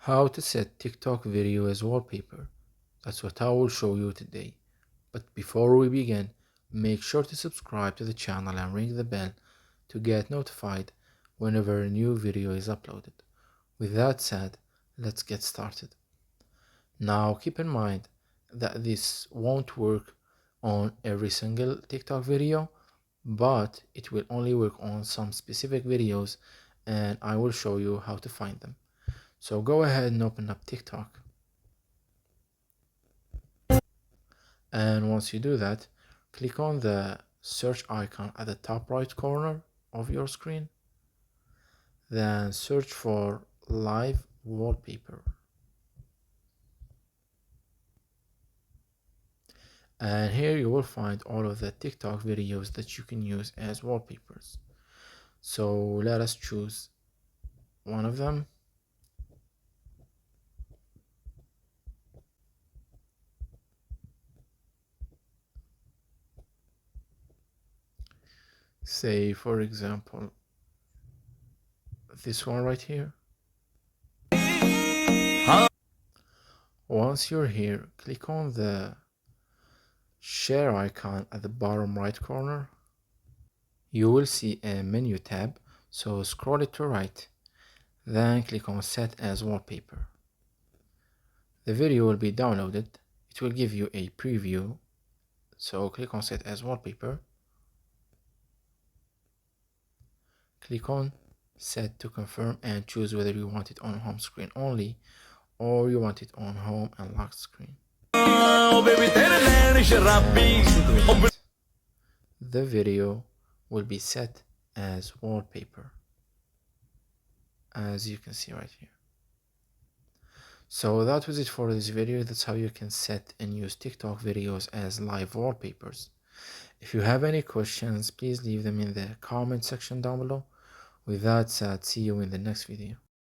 How to set TikTok video as wallpaper. That's what I will show you today. But before we begin, make sure to subscribe to the channel and ring the bell to get notified whenever a new video is uploaded. With that said, let's get started. Now keep in mind that this won't work on every single TikTok video, but it will only work on some specific videos and I will show you how to find them. So go ahead and open up TikTok. And once you do that, click on the search icon at the top right corner of your screen. Then search for live wallpaper. And here you will find all of the TikTok videos that you can use as wallpapers. So let us choose one of them. Say, for example, this one right here. Once you're here, click on the share icon at the bottom right corner. You will see a menu tab, so scroll it to right, then click on set as wallpaper. The video will be downloaded. It will give you a preview, so click on set as wallpaper. Click on set to confirm and choose whether you want it on home screen only or you want it on home and lock screen. The video will be set as wallpaper, as you can see right here. So that was it for this video. That's how you can set and use TikTok videos as live wallpapers. If you have any questions, please leave them in the comment section down below. With that said, see you in the next video.